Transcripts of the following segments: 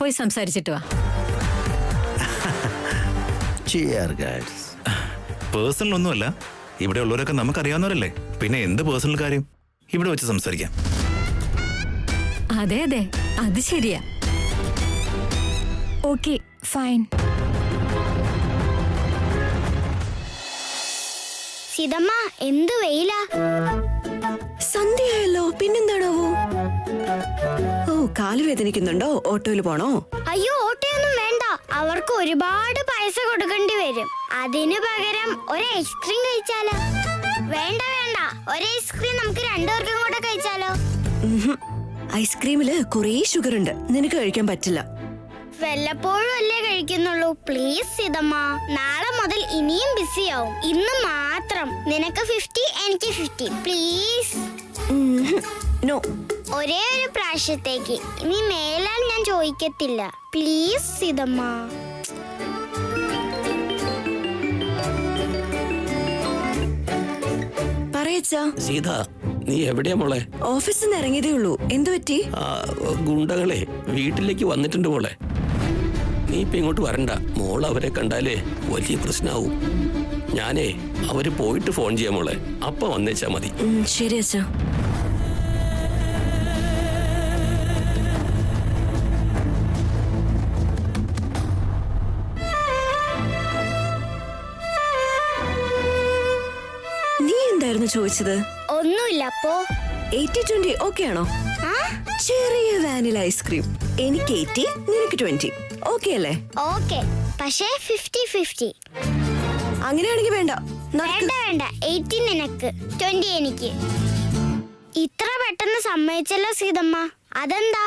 പോയി സംസാരിച്ചിട്ട് വാ. പേഴ്സണൽ ഒന്നുമല്ല, ഇവിടെ ഉള്ളവരൊക്കെ നമുക്കറിയാവുന്നവരല്ലേ, പിന്നെ എന്ത് പേഴ്സണൽ കാര്യം ഇവിടെ വെച്ച് സംസാരിക്കാം. അതെ അതെ, അത് ശരിയാ. Okay fine. സീതമ്മ എന്ത് വെയിലാ. സന്ധ്യയായല്ലോ, പിന്നെന്താണാവോ? ഓ, കാല് വേദനിക്കുന്നുണ്ടോ? ഓട്ടോയിൽ പോണോ? അയ്യോ, ഓട്ടോയൊന്നും വേണ്ട. അവർക്ക് ഒരുപാട് പൈസ കൊടുക്കേണ്ടി വരും. അതിനു പകരം ഒരു ഐസ്ക്രീം കഴിച്ചാലോ? വേണ്ട വേണ്ട, ഒരു ഐസ്ക്രീം നമുക്ക് രണ്ടുപേർക്കും കൂടെ കഴിച്ചാലോ? ഐസ്ക്രീമില് കുറേ ഷുഗർ ഉണ്ട്, നിനക്ക് കഴിക്കാൻ പറ്റില്ല. വല്ലപ്പോഴും അല്ലേ കഴിക്കുന്നുള്ളൂ. പ്ലീസ് സീതമ്മ, നാളെ മുതൽ ഇനിയും ബിസിയാവും. ഇന്ന് മാത്രം നിനക്ക് 50, എനിക്ക് 50. പ്ലീസ്. നോ. ഒരേ ഒരു പ്രാവശ്യത്തേക്ക്, ഇനി മേലാൽ ഞാൻ ചോദിക്കത്തില്ല. പ്ലീസ് സീതമ്മ. പറയച്ചാ. സീത, നീ എവിടെയാ മോളെ? ഓഫീസിൽ നിന്ന് ഇറങ്ങിയതേ ഉള്ളൂ. എന്തു പറ്റി? ഗുണ്ടകളെ വീട്ടിലേക്ക് വന്നിട്ടുണ്ട് മോളെ. നീ ഇപ്പൊ ഇങ്ങോട്ട് വരണ്ട. മോൾ അവരെ കണ്ടാലേ വലിയ പ്രശ്നമാവും. ഞാനേ അവര് പോയിട്ട് ഫോൺ ചെയ്യാം മോളെ, അപ്പൊ വന്നേച്ചാ മതി. ശരി അച്ഛാ. നീ എന്തായിരുന്നു ചോദിച്ചത്? ഒന്നുമില്ല. അപ്പോ 80-20 ഓക്കെ ആണോ? ചെറിയ വാനില ഐസ്ക്രീം. എനിക്ക് 80, നിനക്ക് 20. ഓക്കെ അല്ലേ? ഓക്കെ, പക്ഷേ 50-50. അങ്ങനെയാണെങ്കിൽ വേണ്ട. വേണ്ട വേണ്ട, 80 നിനക്ക്, 20 എനിക്ക്. ഇത്ര പെട്ടെന്ന് സമ്മതിച്ചല്ലോ സീതമ്മ, അതെന്താ?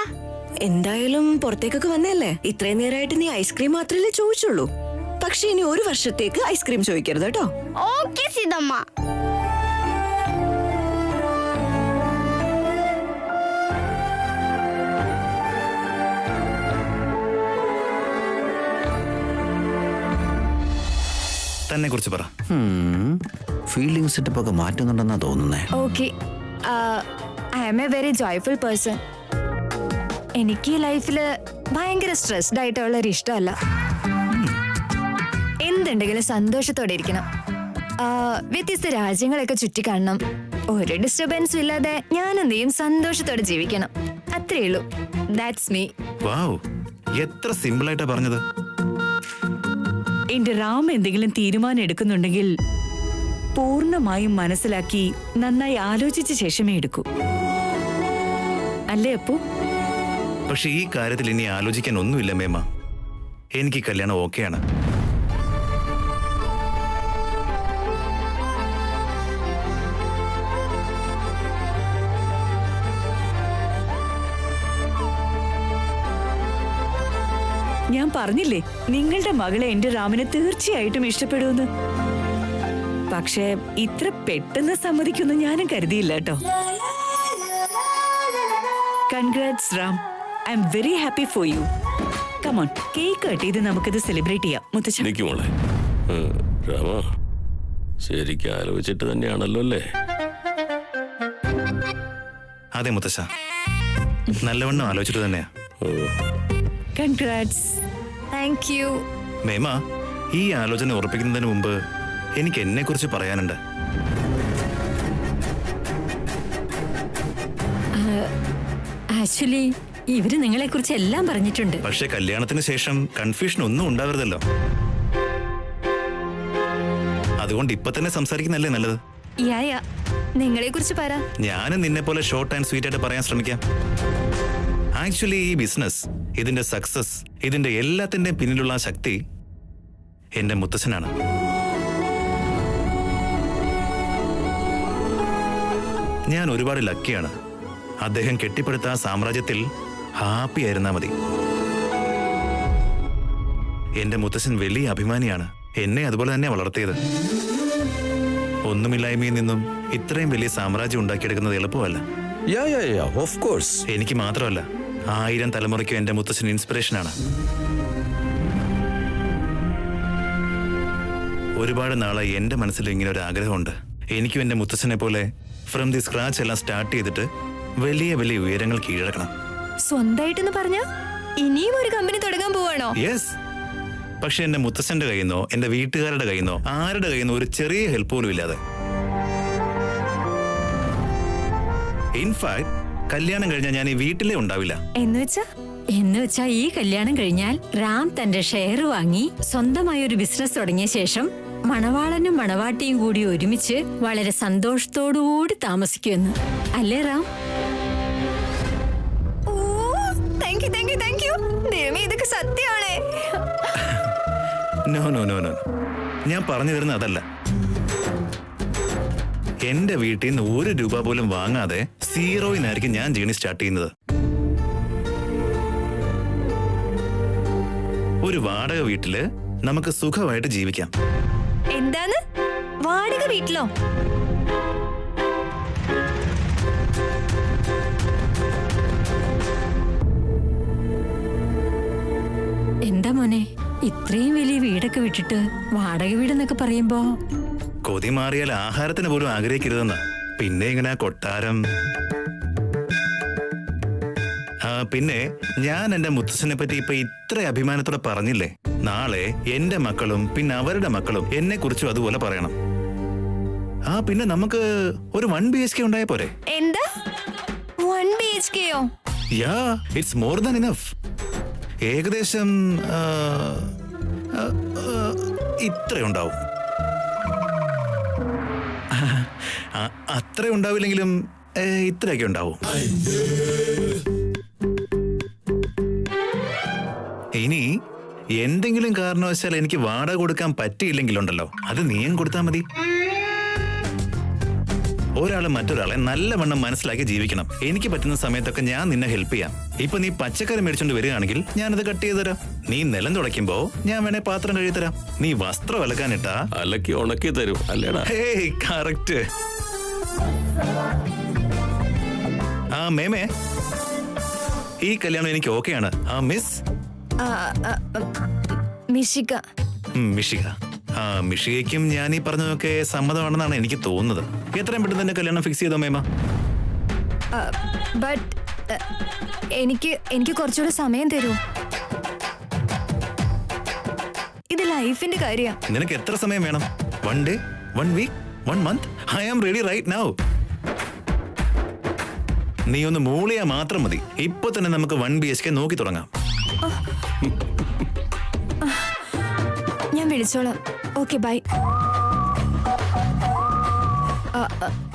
എന്തായാലും പുറത്തേക്കൊക്കെ വന്നല്ലേ. ഇത്രയും നേരമായിട്ട് നീ ഐസ്ക്രീം മാത്രമല്ലേ ചോദിച്ചുള്ളൂ. പക്ഷെ ഇനി ഒരു വർഷത്തേക്ക് ഐസ്ക്രീം ചോദിക്കരുത് കേട്ടോ. ഓക്കെ സീതമ്മ. തന്നെ കുറിച്ച് പറ. ഫീലിംഗ് സെറ്റപ്പ് ഒക്കെ മാറ്റുന്നുണ്ടെന്നാ തോന്നുന്നേ. Okay, I am a very joyful person. എനിക്ക് ലൈഫില് ഭയങ്കര സ്ട്രെസ്ഡ് ആയിട്ടുള്ള ഒരു ഇഷ്ടമല്ല. എന്തുണ്ടെങ്കിലും സന്തോഷത്തോടെ ഇരിക്കണം. വ്യത്യസ്ത രാജ്യങ്ങളൊക്കെ ചുറ്റിക്കാണണം. ഒരു ഡിസ്റ്റർബൻസും ഇല്ലാതെ ഞാൻ എന്ത് ചെയ്യും, സന്തോഷത്തോടെ ജീവിക്കണം. അത്രേ ഉള്ളൂ. That's me. വാവ്, എത്ര സിമ്പിൾ ആയിട്ടാ പറഞ്ഞത്. എന്റെ റാം എന്തെങ്കിലും തീരുമാനം എടുക്കുന്നുണ്ടെങ്കിൽ പൂർണ്ണമായും മനസ്സിലാക്കി നന്നായി ആലോചിച്ച ശേഷമേ എടുക്കൂ. അല്ലേ അപ്പു? പക്ഷെ ഈ കാര്യത്തിൽ ഇനി ആലോചിക്കാൻ ഒന്നുമില്ല മേമ. എനിക്ക് കല്യാണം ഓക്കെയാണ്. ഞാൻ പറഞ്ഞില്ലേ, നിങ്ങളുടെ മകളെ എന്റെ റാമിനെ തീർച്ചയായിട്ടും ഇഷ്ടപ്പെടുമെന്ന്. പക്ഷേ ഇത്ര പെട്ടെന്ന് സമ്മതിക്കുന്നു ഞാനും കരുതിയില്ല കേട്ടോ. Congrats Ram, I am very happy for you. Come on, cake cut ചെയ്ത് നമുക്കിത് സെലിബ്രേറ്റ് ചെയ്യാം. മുത്തച്ഛൻ മോളെ. രാമ, ശരിക്കും ആലോചിച്ചിട്ട് തന്നെയാണല്ലോ അല്ലേ? അതെ മുത്തശ്ശ, നല്ലവണ്ണം ആലോചിച്ചിട്ട് തന്നെയാ. കൺഗ്രാറ്റ്സ്. Thank you. മേമ, ഈ ആലോചന ഉറപ്പിക്കുന്നതിന് മുമ്പ് എനിക്ക് എന്നെ കുറിച്ച് പറയാനുണ്ട്. ആക്ച്വലി ഇവര് നിങ്ങളെ കുറിച്ച് എല്ലാം പറഞ്ഞിട്ടുണ്ട്. പക്ഷെ കല്യാണത്തിന് ശേഷം കൺഫ്യൂഷൻ ഒന്നും ഉണ്ടാവരുതല്ലോ. അതുകൊണ്ട് ഇപ്പൊ തന്നെ സംസാരിക്കുന്നല്ലേ നല്ലത്. യാ, നിങ്ങളെ കുറിച്ച് പറ. ഞാനും നിന്നെ പോലെ ഷോർട്ട് ആൻഡ് സ്വീറ്റ് ആയിട്ട് പറയാൻ ശ്രമിക്കാം. ആക്ച്വലി ഈ ബിസിനസ്, ഇതിന്റെ സക്സസ്, ഇതിന്റെ എല്ലാത്തിന്റെയും പിന്നിലുള്ള ശക്തി എന്റെ മുത്തച്ഛനാണ്. ഞാൻ ഒരുപാട് ലക്കിയാണ്. അദ്ദേഹം കെട്ടിപ്പടുത്ത ആ സാമ്രാജ്യത്തിൽ ഹാപ്പി ആയിരുന്നാ മതി. എന്റെ മുത്തച്ഛൻ വലിയ അഭിമാനിയാണ്. എന്നെ അതുപോലെ തന്നെ വളർത്തിയത്. ഒന്നുമില്ലായ്മയിൽ നിന്നും ഇത്രയും വലിയ സാമ്രാജ്യം ഉണ്ടാക്കിയെടുക്കുന്നത് എളുപ്പമല്ല. എനിക്ക് മാത്രമല്ല, 1000 തലമുറയ്ക്കും എന്റെ മുത്തച്ഛൻ ഇൻസ്പിറേഷനാണ്. ഒരുപാട് നാളായി എന്റെ മനസ്സിൽ ഇങ്ങനെ ഒരു ആഗ്രഹമുണ്ട്. എനിക്കും എന്റെ മുത്തച്ഛനെ പോലെ ഫ്രം ദി സ്ക്രാച്ച് എല്ലാം സ്റ്റാർട്ട് ചെയ്തിട്ട് വലിയ വലിയ ഉയരങ്ങൾ കീഴടക്കണം. സ്വന്തമായിട്ടെന്ന് പറഞ്ഞ ഇനിയും ഒരു കമ്പനി തുടങ്ങാൻ പോവാണോ? യെസ്. പക്ഷെ എന്റെ മുത്തച്ഛന്റെ കയ്യിൽ നിന്നോ എന്റെ വീട്ടുകാരുടെ കയ്യിൽ നിന്നോ ആരുടെ കയ്യിൽ നിന്നോ ഒരു ചെറിയ ഹെൽപ്പ് പോലും ഇല്ലാതെ. ഇൻഫാക്ട് കല്യാണം കഴിഞ്ഞാൽ ഞാൻ ഈ വീട്ടിലേ ഉണ്ടാവില്ല. എന്നുവെച്ചാ ഈ കല്യാണം കഴിഞ്ഞാൽ റാം തന്റെ ഷെയർ വാങ്ങി സ്വന്തമായ ഒരു ബിസിനസ് തുടങ്ങിയ ശേഷം മണവാളനും മണവാട്ടിയും കൂടി ഒരുമിച്ച് വളരെ സന്തോഷത്തോടുകൂടി താമസിക്കുമെന്ന്. അല്ലേ റാം? ഓ, താങ്ക് യു. ദൈവമേ, ഇതൊക്കെ സത്യമാണേ. നോ നോ നോ നോ ഞാൻ പറഞ്ഞു തരുന്ന അതല്ല. എന്റെ വീട്ടിൽ നിന്ന് 1 രൂപ പോലും വാങ്ങാതെ സീറോയിനായിരിക്കും ഞാൻ ജേണി സ്റ്റാർട്ട് ചെയ്യുന്നത്. ഒരു വാടക വീട്ടില് നമുക്ക് സുഖമായിട്ട് ജീവിക്കാം. എന്താണ് വാടക വീട്ടിലോ? എന്താ മോനെ, ഇത്രയും വലിയ വീടൊക്കെ വിട്ടിട്ട് വാടക വീടെന്നൊക്കെ പറയുമ്പോ? കൊതി മാറിയാൽ ആഹാരത്തിന് പോലും ആഗ്രഹിക്കരുതെന്ന്. പിന്നെ ഇങ്ങനെ കൊട്ടാരം. പിന്നെ ഞാൻ എന്റെ മുത്തച്ഛനെ പറ്റി ഇപ്പൊ ഇത്ര അഭിമാനത്തോടെ പറഞ്ഞില്ലേ, നാളെ എന്റെ മക്കളും പിന്നെ അവരുടെ മക്കളും എന്നെ കുറിച്ചും അതുപോലെ പറയണം. പിന്നെ നമുക്ക് ഒരു 1 BHK ഉണ്ടായ പോരെ? എന്താ 1 BHKയോ? യാ, ഇറ്റ്സ് മോർ ദാൻ ഇനഫ്. ഏകദേശം ഇത്രയുണ്ടാവും. അത്ര ഉണ്ടാവില്ലെങ്കിലും ഇത്രയൊക്കെ ഉണ്ടാവും. ഇനി എന്തെങ്കിലും കാരണവശാൽ എനിക്ക് വാടക കൊടുക്കാൻ പറ്റിയില്ലെങ്കിലുണ്ടല്ലോ, അത് നീയും കൊടുത്താൽ മതി. ഒരാള് മറ്റൊരാളെ നല്ലവണ്ണം മനസ്സിലാക്കി ജീവിക്കണം. എനിക്ക് പറ്റുന്ന സമയത്തൊക്കെ ഞാൻ നിന്നെ ഹെൽപ്പ് ചെയ്യാം. ഇപ്പൊ നീ പച്ചക്കറി മേടിച്ചോണ്ട് വരികയാണെങ്കിൽ ഞാനത് കട്ട് ചെയ്ത് തരാം. നീ നിലം തുടയ്ക്കുമ്പോ ഞാൻ വേണേ പാത്രം കഴുകി തരാം. നീ വസ്ത്രം അലക്കാനിട്ടാ അലക്കി ഉണക്കി തരും അല്ലേടാ? Hey, correct. മേമേ, ഈ കല്യാണം എനിക്ക് ഓക്കെയാണ്. മിസ് മിഷിക. മിഷിക. മിഷികയ്ക്കും ഞാൻ ഈ പറഞ്ഞതൊക്കെ സമ്മതമാണെന്നാണ് എനിക്ക് തോന്നുന്നത്. എത്രയും പെട്ടെന്ന് തന്നെ കല്യാണം ഫിക്സ് ചെയ്തോ മേമ? ബട്ട് എനിക്ക് കുറച്ചുകൂടെ സമയം തരൂ. ഇത് ലൈഫിന്റെ കാര്യ. നിനക്ക് എത്ര സമയം വേണം? 1 day, 1 week, 1 month? I am ready right now. നീ ഒന്ന് മൂളിയാ മാത്രം മതി. ഇപ്പൊ തന്നെ നമുക്ക് 1 BHK നോക്കി തുടങ്ങാം. ഞാൻ വിളിച്ചോളാം. Okay, by.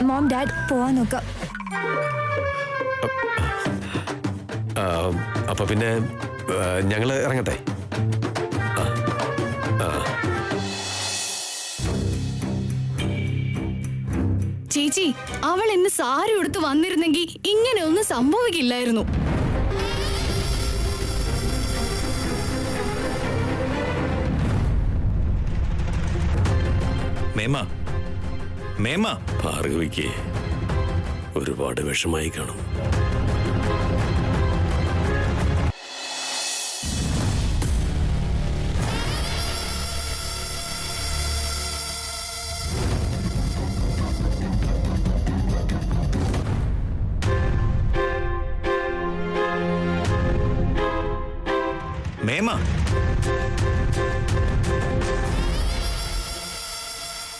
മോം, ഡാഡ്, പോവാൻ നോക്കാം. അപ്പൊ പിന്നെ ഞങ്ങള് ഇറങ്ങട്ടെ? ചേച്ചി, അവൾ ഇന്ന് സാരി ഉടുത്ത് വന്നിരുന്നെങ്കിൽ ഇങ്ങനെ ഒന്നും സംഭവിക്കില്ലായിരുന്നു. മേമ, ഭാർഗവിക്ക് ഒരുപാട് വിഷമായി കാണും. മേമ,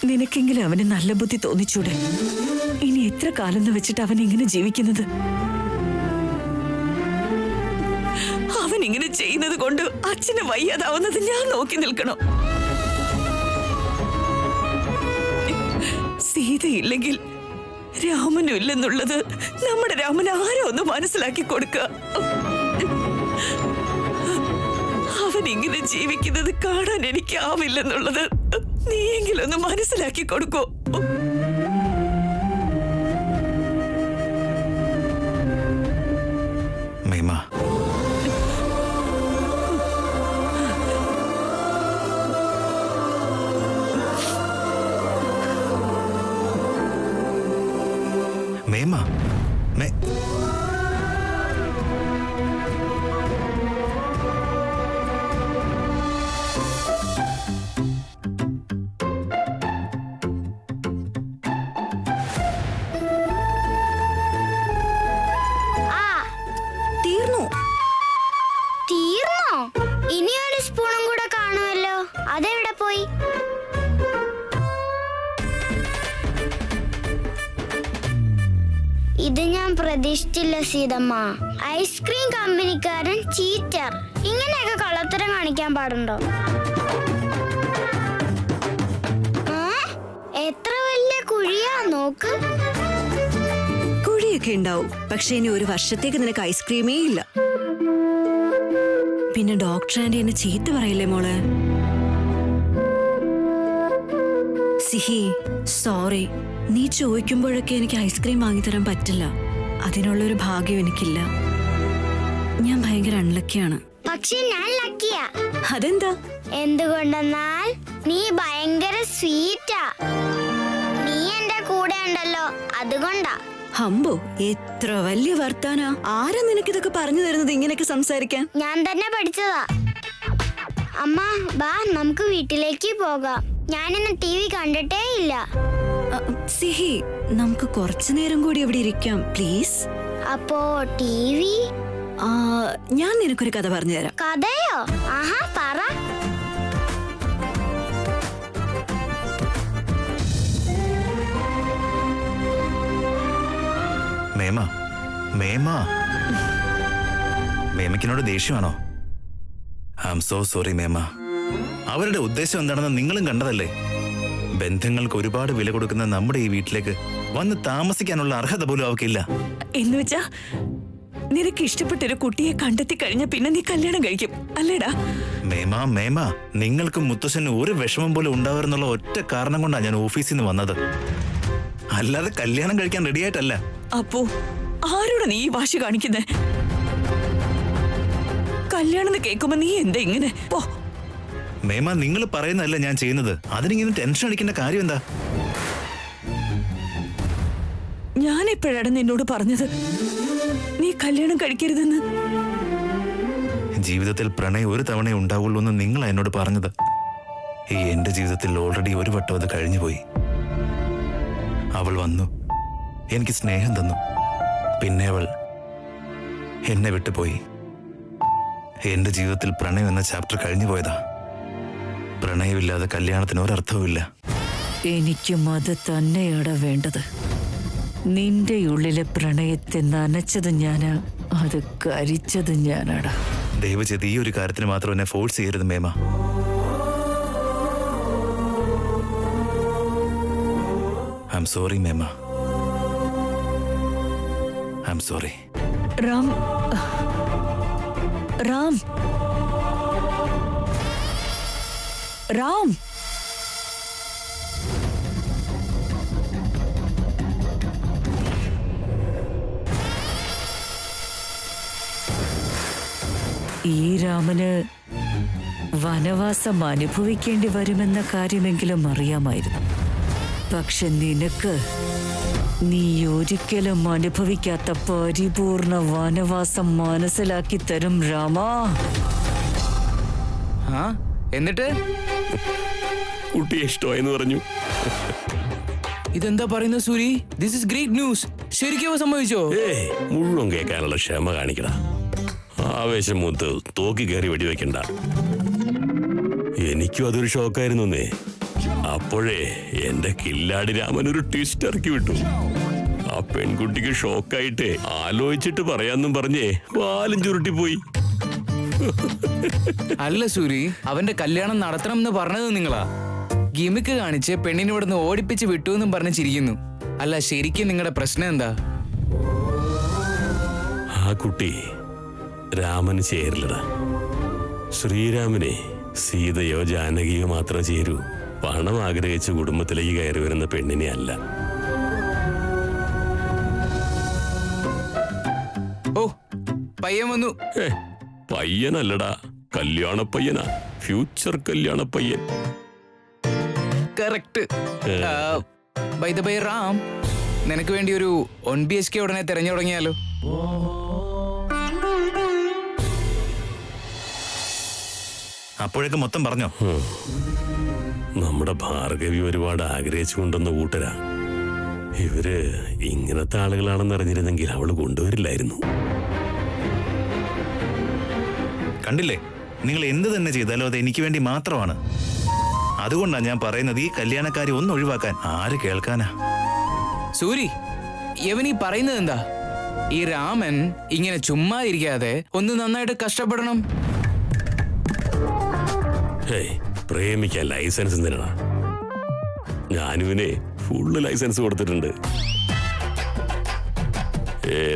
നിനക്കെങ്കിലും അവന് നല്ല ബുദ്ധി തോന്നിച്ചൂടെ? ഇനി എത്ര കാലം എന്ന് വെച്ചിട്ട് അവൻ ഇങ്ങനെ ജീവിക്കുന്നത്? അവൻ ഇങ്ങനെ ചെയ്യുന്നത് കൊണ്ട് അച്ഛന് വയ്യാതാവുന്നത് ഞാൻ നോക്കി നിൽക്കണം. സീതയില്ലെങ്കിൽ രാമനും ഇല്ലെന്നുള്ളത് നമ്മുടെ രാമൻ ആരോ ഒന്ന് മനസ്സിലാക്കി കൊടുക്കുക. അവൻ ഇങ്ങനെ ജീവിക്കുന്നത് കാണാൻ എനിക്കാവില്ലെന്നുള്ളത് നീയെങ്കിലും ഒന്ന് മനസ്സിലാക്കി കൊടുക്കൂ. മേമ, മേമ, ഇനി ഒരു സ്പൂണും കൂടെ കാണുമല്ലോ, അതെവിടെ പോയി? ഇത് ഞാൻ പ്രതീക്ഷിച്ചില്ല സീതമ്മ. Ice cream കമ്പനിക്കാരൻ cheater. ഇങ്ങനെയൊക്കെ കള്ളത്തരം കാണിക്കാൻ പാടുണ്ടോ? എത്ര വലിയ കുഴിയാ നോക്ക്. കുഴിയൊക്കെ ഉണ്ടാവും, പക്ഷെ ഇനി ഒരു വർഷത്തേക്ക് നിനക്ക് ഐസ്ക്രീമേ ഇല്ല. പിന്നെ ഡോക്ടർ ആൻറ്റി എന്നെ ചീത്ത പറയില്ലേ മോളെ? സിഹി, സോറി. നീ ചോദിക്കുമ്പോഴൊക്കെ എനിക്ക് ഐസ്ക്രീം വാങ്ങിത്തരാൻ പറ്റില്ല. അതിനുള്ളൊരു ഭാഗ്യം എനിക്കില്ല. ഞാൻ ഭയങ്കര അൺലക്കിയാണ്. പക്ഷെ ഞാൻ ലക്കിയാ. അതെന്താ? എന്തുകൊണ്ടെന്നാൽ നീ ഭയങ്കര സ്വീറ്റാ. നീ എന്റെ കൂടെ ഉണ്ടല്ലോ, അതുകൊണ്ടാ. ഹംബോ, എത്ര വലിയ വർത്താനാ. ആരാ നിനക്കിതൊക്കെ പറഞ്ഞു തരുന്നത് ഇങ്ങനെയൊക്കെ സംസാരിക്കാൻ? ഞാൻ തന്നെ പഠിച്ചതാ. അമ്മ ബാ, നമുക്ക് വീട്ടിലേക്ക് പോകാം. ഞാനിന്ന് TV കണ്ടിട്ടേ ഇല്ല. സിഹി, നമുക്ക് കുറച്ചു നേരം കൂടി ഇവിടെ ഇരിക്കാം പ്ലീസ്. അപ്പോ TV? ഞാൻ നിനക്കൊരു കഥ പറഞ്ഞു തരാം. കഥയോ? ആഹാ, പറ. മേമ, മേമ, മേമയ്ക്കിനോട് ദേഷ്യമാണോ? ഐ ആം സോ സോറി മേമ. അവരുടെ ഉദ്ദേശം എന്താണെന്ന് നിങ്ങളും കണ്ടതല്ലേ? ബന്ധങ്ങൾക്ക് ഒരുപാട് വില കൊടുക്കുന്ന നമ്മുടെ ഈ വീട്ടിലേക്ക് വന്ന് താമസിക്കാനുള്ള അർഹത പോലും അവക്കില്ല. എന്നുവെച്ചാ നിനക്ക് ഇഷ്ടപ്പെട്ടൊരു കുട്ടിയെ കണ്ടെത്തി കഴിഞ്ഞ പിന്നെ നീ കല്യാണം കഴിക്കും അല്ലേടാ? മേമ, മേമ, നിങ്ങൾക്കും മുത്തശ്ശന് ഒരു വിഷമം പോലും ഉണ്ടാവരുന്നുള്ള ഒറ്റ കാരണം കൊണ്ടാണ് ഞാൻ ഓഫീസിൽ നിന്ന് വന്നത്. അല്ലാതെ കല്യാണം കഴിക്കാൻ റെഡിയായിട്ടല്ല. അപ്പോ ആരോടാ നീ ഈ വാശി കാണിക്കുന്നേ? കല്യാണം കേൾക്കുമ്പോ നീ എന്താ ഇങ്ങനെ? പോ മേമ, നിങ്ങൾ പറയുന്നതല്ല ഞാൻ ചെയ്യുന്നത്. അതിനിങ്ങനെ ടെൻഷൻ അടിക്കേണ്ട കാര്യം എന്താ? ഞാൻ എപ്പോഴാണ് നിന്നോട് പറഞ്ഞത് നീ കല്യാണം കഴിക്കരുതെന്ന്? ജീവിതത്തിൽ പ്രണയം ഒരു തവണ ഉണ്ടാവുള്ളൂ എന്ന് നിങ്ങൾ എന്നോട് പറഞ്ഞത്. ഈ എന്റെ ജീവിതത്തിൽ ഓൾറെഡി ഒരു വട്ടം അത് കഴിഞ്ഞുപോയി. അവൾ വന്നു, എനിക്ക് സ്നേഹം തന്നു, പിന്നെ അവൾ എന്നെ വിട്ടുപോയി. എന്റെ ജീവിതത്തിൽ പ്രണയം എന്ന ചാപ്റ്റർ കഴിഞ്ഞു പോയതാ. പ്രണയമില്ലാതെ കല്യാണത്തിന് ഒരർത്ഥവുമില്ല. എനിക്കും അത് തന്നെയാണ് വേണ്ടത്. നിന്റെ ഉള്ളിലെ പ്രണയത്തെ നനച്ചത് ഞാനാ, അത് കരിച്ചത് ഞാനാടാ. ദയവ് ചെയ്ത് ഈ ഒരു കാര്യത്തിന് മാത്രം എന്നെ ഫോഴ്സ് ചെയ്യരുത് മേമ. ഐ ആം സോറി മേമ. I am sorry. Ram, Ram, Ram. ഈ രാമന് വനവാസം അനുഭവിക്കേണ്ടി വരുമെന്ന കാര്യമെങ്കിലും അറിയാമായിരുന്നു. പക്ഷെ നിനക്ക് നീ ഒരിക്കലും അനുഭവിക്കാത്ത പരിപൂർണ വനവാസം മനസ്സിലാക്കി തരും രാമാ. എന്നിട്ട് കുട്ടിയെ ഇഷ്ടമായെന്ന് പറഞ്ഞു. ഇതെന്താ പറയുന്നത് Suri? This is great news. ശരിക്കും സംഭവിച്ചോ? മുഴുവൻ കേൾക്കാനുള്ള ക്ഷമ കാണിക്കടാ. ആവേശം മൂത്ത് തോക്കി കയറി വെടിവെക്കണ്ട. എനിക്കും അതൊരു ഷോക്കായിരുന്നേ. അപ്പോഴേ എന്റെ കില്ലാടി രാമൻ ഒരു ട്വിസ്റ്റ് ഇറക്കി വിട്ടു. ആ പെൺകുട്ടിക്ക് ഷോക്കായിട്ടേ ആലോചിച്ചിട്ട് പറയാന്നും പറഞ്ഞേ വാലും ചുരുട്ടിപ്പോയി. അല്ല സൂരി, അവന്റെ കല്യാണം നടത്തണം എന്ന് പറഞ്ഞത് നിങ്ങളാ. ഗിമിക്ക് കാണിച്ച് പെണ്ണിനെ ഇവിടുന്ന് ഓടിപ്പിച്ച് വിട്ടു എന്നും പറഞ്ഞ് ചിരിക്കുന്നു. അല്ല, ശരിക്കും നിങ്ങളുടെ പ്രശ്നം എന്താ? ആ കുട്ടി രാമന് ചേരില്ലടാ. ശ്രീരാമനെ സീതയോ ജാനകിയോ മാത്രം ചേരൂ. പണം ആഗ്രഹിച്ച് കുടുംബത്തിലേക്ക് കയറി വരുന്ന പെണ്ണിനെ അല്ല. ഓ, പയ്യൻ വന്നു. പയ്യനല്ലടാ, കല്യാണ പയ്യനാ. ഫ്യൂച്ചർ കല്യാണ പയ്യൻ. Correct. By the by Ram, നിനക്ക് വേണ്ടി ഒരു 1 BHK ഉടനെ തെരഞ്ഞു തുടങ്ങിയാലോ? അപ്പോഴേക്ക് മൊത്തം പറഞ്ഞോ? നമ്മുടെ ഭാർഗവി ഒരുപാട് ആഗ്രഹിച്ചു കൊണ്ടുവന്ന കൂട്ടരാ. ഇവര് ഇങ്ങനത്തെ ആളുകളാണെന്ന് അറിഞ്ഞിരുന്നെങ്കിൽ അവള് കൊണ്ടുവരില്ലായിരുന്നു. കണ്ടില്ലേ, നിങ്ങൾ എന്ത് തന്നെ ചെയ്താലും അത് എനിക്ക് വേണ്ടി മാത്രമാണ്. അതുകൊണ്ടാണ് ഞാൻ പറയുന്നത്, ഈ കല്യാണക്കാരി ഒന്ന് ഒഴിവാക്കാൻ. ആര് കേൾക്കാനാ? സൂരി, യവനീ പറയുന്നത് എന്താ? ഈ രാമൻ ഇങ്ങനെ ചുമ്മാ ഇരിക്കാതെ ഒന്ന് നന്നായിട്ട് കഷ്ടപ്പെടണം. പ്രേമിക്കാൻ ലൈസൻസ് എന്തിനാ? ഞാനിവനെ ഫുള്ള് ലൈസൻസ് കൊടുത്തിട്ടുണ്ട്.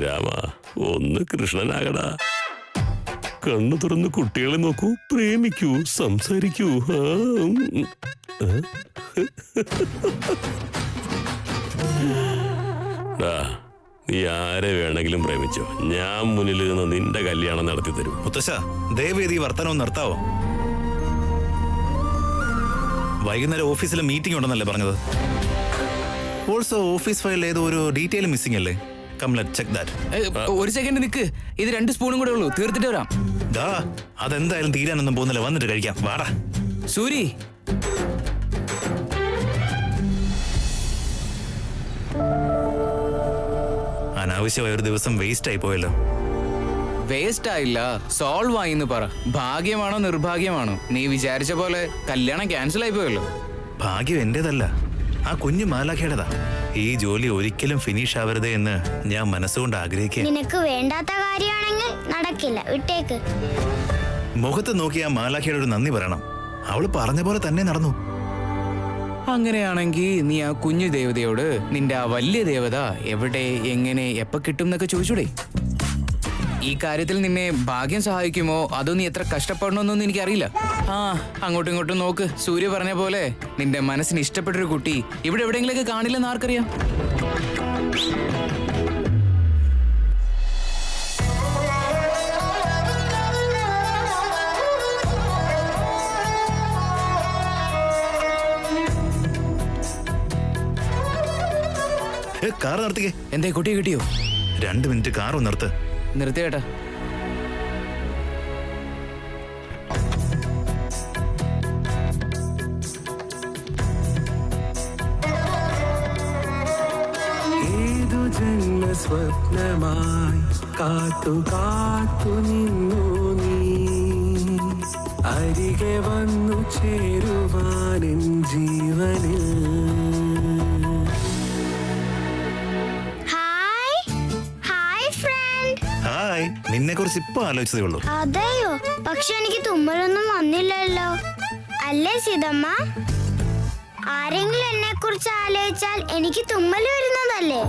രാമ, ഒന്ന് കൃഷ്ണനാകടാ. കണ്ണു തുറന്ന് കുട്ടികളെ നോക്കൂ, പ്രേമിക്കൂ, സംസാരിക്കൂ. നീ ആരെ വേണമെങ്കിലും പ്രേമിച്ചോ, ഞാൻ മുന്നിൽ നിന്ന് നിന്റെ കല്യാണം നടത്തി തരും. മുത്തശ്ശ, ദയവേദി വർത്തനവും നിർത്താവോ? വൈകുന്നേരം ഓഫീസിൽ മീറ്റിംഗ് ഉണ്ടെന്നല്ലേ പറഞ്ഞത്? ഓൾസോ ഓഫീസ് ഫയൽ ഏതോ ഒരു ഡീറ്റെയിൽ മിസ്സിംഗ് അല്ലേ? Come let check that. ഒരു സെക്കൻഡ് നിക്ക്, ഇത് 2 സ്പൂണും കൂടെ ഉള്ളൂ, തീർത്തിട്ട് വരാം. അതെന്തായാലും തീരാനൊന്നും പോകുന്നില്ല, വന്നിട്ട് കഴിക്കാം. വാടാ സൂരി. അനാവശ്യമായ ഒരു ദിവസം വേസ്റ്റ് ആയി പോയല്ലോ. വേസ്റ്റ് ആയില്ല, സോൾവ് ആയിന്ന് പറ. ഭാഗ്യമാണോ നിർഭാഗ്യമാണോ? നീ വിചാരിച്ച പോലെ കല്യാണം ക്യാൻസൽ ആയി പോയല്ലോ. ഭാഗ്യം എന്റേതല്ല, ആ കുഞ്ഞു മാലാഖയുടേതാ. ഈ ജോലി ഒരിക്കലും ഫിനിഷ് ആവരുത് എന്ന് ഞാൻ മനസ്സുകൊണ്ട് ആഗ്രഹിക്കുക. നിനക്ക് വേണ്ടാത്ത കാര്യമാണെങ്കിൽ നടക്കില്ല, വിട്ടേക്ക്. മുഖത്ത് നോക്കി ആ മാലാഖയുടെ ഒരു നന്ദി പറയണം. അവള് പറഞ്ഞ പോലെ തന്നെ നടന്നു. അങ്ങനെയാണെങ്കിൽ നീ ആ കുഞ്ഞു ദേവതയോട് നിന്റെ ആ വലിയ ദേവത എവിടെ, എങ്ങനെ, എപ്പോ കിട്ടും എന്നൊക്കെ ചോദിച്ചൂടെ? ഈ കാര്യത്തിൽ നിന്നെ ഭാഗ്യം സഹായിക്കുമോ അതോ നീ എത്ര കഷ്ടപ്പെടണമെന്നൊന്നും എനിക്കറിയില്ല. അങ്ങോട്ടും ഇങ്ങോട്ടും നോക്ക്. സൂര്യ പറഞ്ഞ പോലെ നിന്റെ മനസ്സിന് ഇഷ്ടപ്പെട്ടൊരു കുട്ടി ഇവിടെ എവിടെയെങ്കിലൊക്കെ കാണില്ലെന്ന് ആർക്കറിയാം? കാർ നിർത്തിക്കേ. എന്തേ, കുട്ടിയെ കിട്ടിയോ? 2 മിനിറ്റ് കാർ നിർത്ത്. നിർത്തിയേട്ടാ. ഏതു ജന്മസ്വപ്നമായി കാത്തു കാത്തു നിന്നു നീ, അരികെ വന്നു ചേരുവാനെൻ ജീവനിൽ. ഹായ്, നിന്നെ കുറിച്ച് ഇപ്പൊ ആലോചിച്ചതേ ഉള്ളൂ. അതെയോ? പക്ഷെ എനിക്ക് തുമ്മലൊന്നും വന്നില്ലല്ലോ. അല്ലേ സീതമ്മ? ആരെങ്കിലും എന്നെ കുറിച്ച് ആലോചിച്ചാൽ എനിക്ക് തുമ്മൽ വരുന്നതല്ലേ?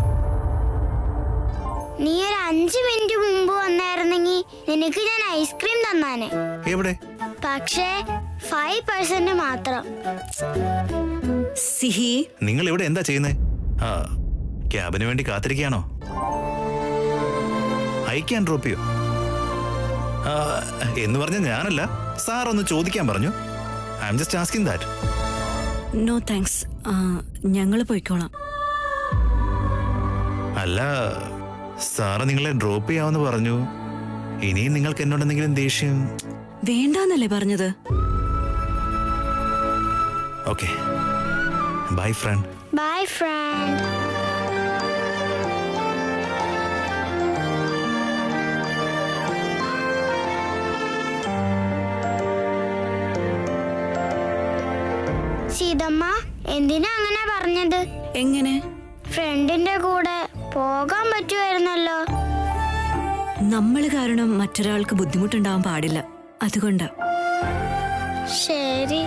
നീ ഒരു 5 മിനിറ്റ് മുമ്പ് വന്നായിരുന്നെങ്കിൽ നിനക്ക് ഞാൻ ഐസ്ക്രീം തന്നാനെ. എവിടെ? പക്ഷേ 5% മാത്രം. സിഹി, നിങ്ങൾ ഇവിടെ എന്താ ചെയ്യുന്നേ? ക്യാബിന് വേണ്ടി കാത്തിരിക്കുകയാണോ? ഐ ക്യാൻ ഡ്രോപ്പ് യു എന്ന് പറഞ്ഞ ഞാനല്ല, സാർ ഒന്ന് ചോദിക്കാൻ പറഞ്ഞു. I am just asking that. No thanks, ഞങ്ങൾ പോയിക്കോളാം. അല്ല, സാറ് നിങ്ങളെ ഡ്രോപ്പ് ചെയ്യാമെന്ന് പറഞ്ഞു. ഇനിയും നിങ്ങൾക്ക് എന്നോട് എന്തെങ്കിലും ദേഷ്യം? വേണ്ടാന്നല്ലേ പറഞ്ഞത്? Okay, bye friend. Bye friend. Seethamma, എന്തിനാ അങ്ങനെ പറഞ്ഞത്? എങ്ങനെ? ഫ്രണ്ടിന്റെ കൂടെ പോകാൻ പറ്റുമായിരുന്നല്ലോ. നമ്മൾ കാരണം മറ്റൊരാൾക്ക് ബുദ്ധിമുട്ടുണ്ടാവാൻ പാടില്ല, അതുകൊണ്ടാ. ശരി.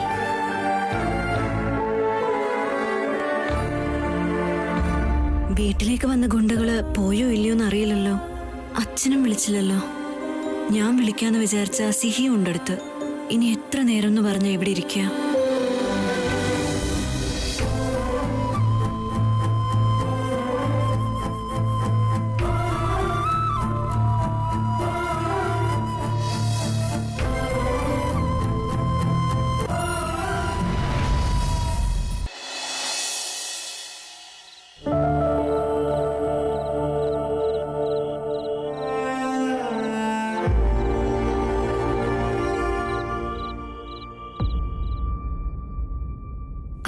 വീട്ടിലേക്ക് വന്ന ഗുണ്ടകള് പോയോ ഇല്ലയോന്ന് അറിയില്ലല്ലോ. അച്ഛനും വിളിച്ചില്ലല്ലോ. ഞാൻ വിളിക്കാന്ന് വിചാരിച്ച സിഹിയും ഉണ്ടടുത്ത്. ഇനി എത്ര നേരം എന്ന് പറഞ്ഞ ഇവിടെ ഇരിക്കുക?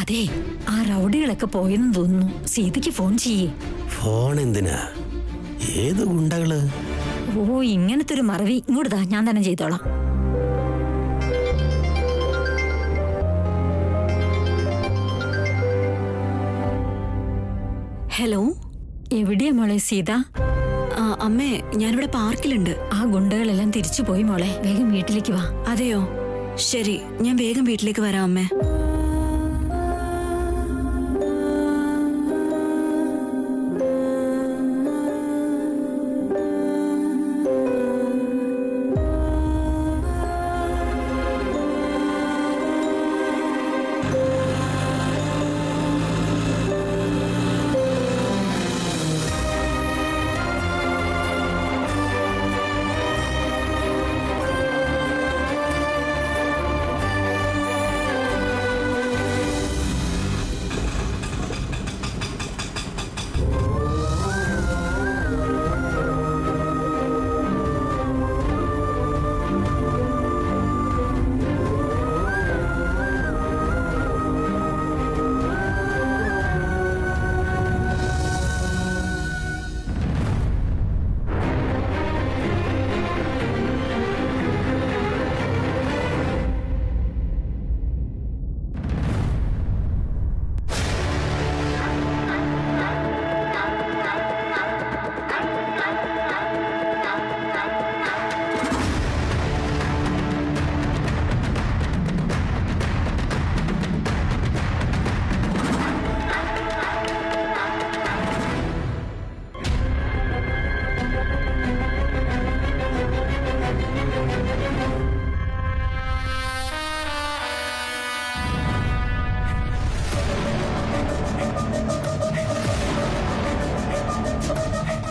അതെ, ആ റൗഡികളൊക്കെ പോയെന്ന് തോന്നുന്നു. സീതയ്ക്ക് ഫോൺ ചെയ്യേ. ഫോൺ എന്തിനാ? ഏത് ഗുണ്ടകള്? ഓ, ഇങ്ങനത്തെ ഒരു മറവി. ഇങ്ങോട്ടാ, ഞാൻ തന്നെ ചെയ്തോളാം. ഹലോ. എവിടെയാ മോളെ സീത? അമ്മേ, ഞാനിവിടെ പാർക്കിലുണ്ട്. ആ ഗുണ്ടകളെല്ലാം തിരിച്ചു പോയി മോളെ, വേഗം വീട്ടിലേക്ക് വാ. അതെയോ? ശരി, ഞാൻ വേഗം വീട്ടിലേക്ക് വരാം അമ്മേ.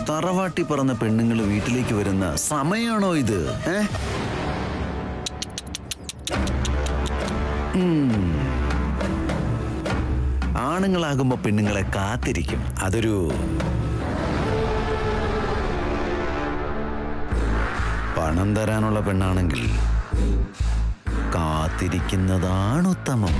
തറവാട്ടി പറന്ന പെണ്ണുങ്ങൾ വീട്ടിലേക്ക് വരുന്ന സമയാണോ ഇത്? ആണുങ്ങളാകുമ്പോ പെണ്ണുങ്ങളെ കാത്തിരിക്കും. അതൊരു പണം തരാനുള്ള പെണ്ണാണെങ്കിൽ കാത്തിരിക്കുന്നതാണ് ഉത്തമം.